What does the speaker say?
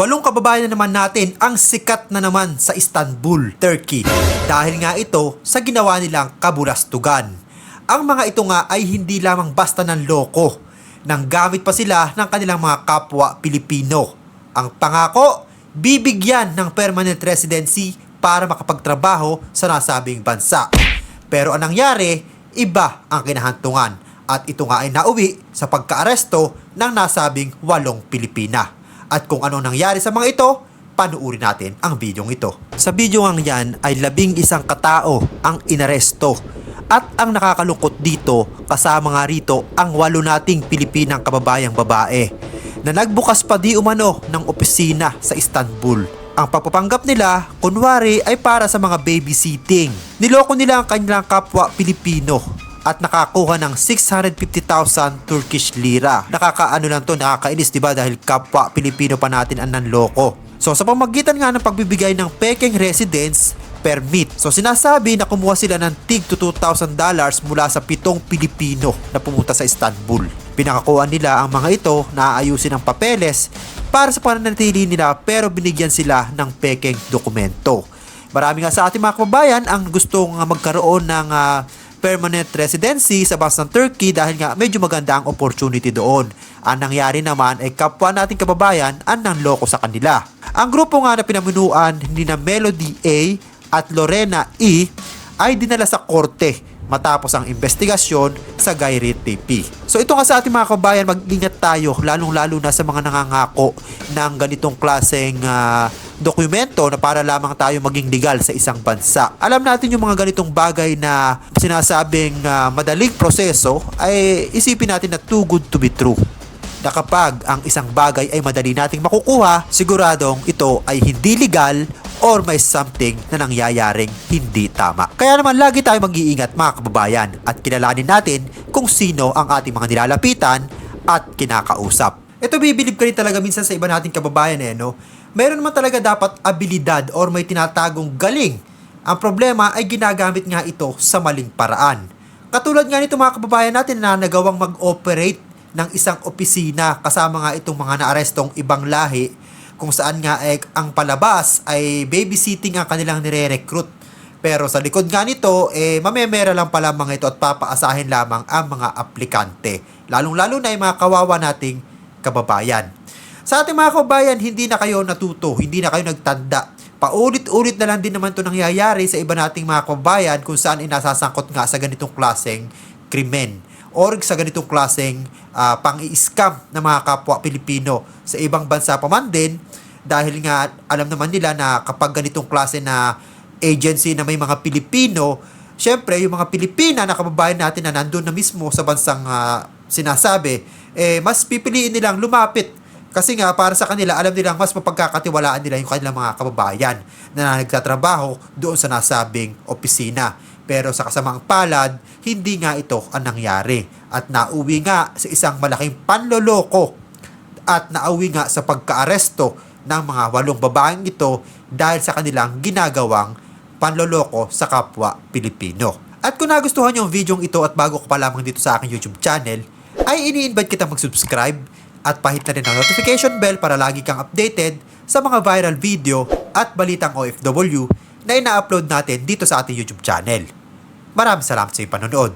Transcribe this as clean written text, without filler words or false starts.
Walong kababayan na naman natin ang sikat na naman sa Istanbul, Turkey. Dahil nga ito sa ginawa nilang kabulastugan. Ang mga ito nga ay hindi lamang basta ng loko. Nanggamit pa sila ng kanilang mga kapwa Pilipino. Ang pangako, bibigyan ng permanent residency para makapagtrabaho sa nasabing bansa. Pero anong nangyari, iba ang kinahantungan. At ito nga ay nauwi sa pagkaaresto ng nasabing 8 Pilipina. At kung ano nangyari sa mga ito, panuuri natin ang bidyong ito. Sa bidyong yan ay 11 katao ang inaresto. At ang nakakalungkot dito, kasama nga rito ang 8 nating Pilipinang kababayang babae na nagbukas pa di umano ng opisina sa Istanbul. Ang pagpapanggap nila, kunwari ay para sa mga babysitting. Niloko nila ang kanilang kapwa Pilipino at nakakuha ng 650,000 Turkish lira. Nakakaano lang to, nakakainis diba dahil kapwa Pilipino pa natin ang nanloko. So sa pamagitan nga ng pagbibigay ng peking residence permit. So sinasabi na kumuha sila ng tig to $2,000 mula sa 7 Pilipino na pumunta sa Istanbul. Pinakakuan nila ang mga ito na aayusin ang papeles para sa pananatili nila pero binigyan sila ng peking dokumento. Marami nga sa ating mga kababayan ang gustong magkaroon ng permanent residency sa bansang Turkey dahil nga medyo maganda ang opportunity doon. Ang nangyari naman ay kapwa nating kababayan ang nanloko sa kanila. Ang grupo nga na pinamunuan ni na Melody A at Lorena E ay dinala sa korte matapos ang investigasyon sa Gayret TP. So ito nga sa ating mga kababayan, mag-ingat tayo lalong-lalo na sa mga nangangako ng ganitong klaseng dokumento na para lamang tayo maging legal sa isang bansa. Alam natin yung mga ganitong bagay na sinasabing madaling proseso ay isipin natin na too good to be true. Na kapag ang isang bagay ay madali nating makukuha, siguradong ito ay hindi legal or may something na nangyayaring hindi tama. Kaya naman lagi tayo mag-iingat mga kababayan at kilalanin natin kung sino ang ating mga nilalapitan at kinakausap. Ito bibilib ka rin talaga minsan sa iba nating kababayan no? Meron naman talaga dapat abilidad or may tinatagong galing. Ang problema ay ginagamit nga ito sa maling paraan. Katulad nga nito mga kababayan natin na nagawang mag-operate ng isang opisina kasama nga itong mga naarestong ibang lahi kung saan nga ang palabas ay babysitting ang kanilang nire-recruit. Pero sa likod nga nito, mamemera lang pala mga ito at papaasahin lamang ang mga aplikante. Lalong-lalo na yung mga kawawa nating kababayan. Sa ating mga kababayan, hindi na kayo natuto, hindi na kayo nagtanda. Paulit-ulit na lang din naman ito nangyayari sa iba nating mga kababayan kung saan inasasangkot nga sa ganitong klaseng krimen or sa ganitong klaseng pang-i-scam ng mga kapwa Pilipino sa ibang bansa pa man din dahil nga alam naman nila na kapag ganitong klase na agency na may mga Pilipino, syempre yung mga Pilipina na kababayan natin na nandun na mismo sa bansang sinasabi, mas pipiliin nilang lumapit kasi nga para sa kanila alam nilang mas mapagkakatiwalaan nila yung kanilang mga kababayan na nagtatrabaho doon sa nasabing opisina. Pero sa kasamang palad, hindi nga ito ang nangyari. At nauwi nga sa isang malaking panloloko at nauwi nga sa pagkaaresto ng mga 8 babaeng ito dahil sa kanilang ginagawang panloloko sa kapwa Pilipino. At kung nagustuhan niyo ang videong ito at bago ka pa lamang dito sa aking YouTube channel, ay ini-invite kita mag-subscribe at pahit na rin ang notification bell para lagi kang updated sa mga viral video at balitang OFW na ina-upload natin dito sa ating YouTube channel. Maraming salamat sa iyong panonood.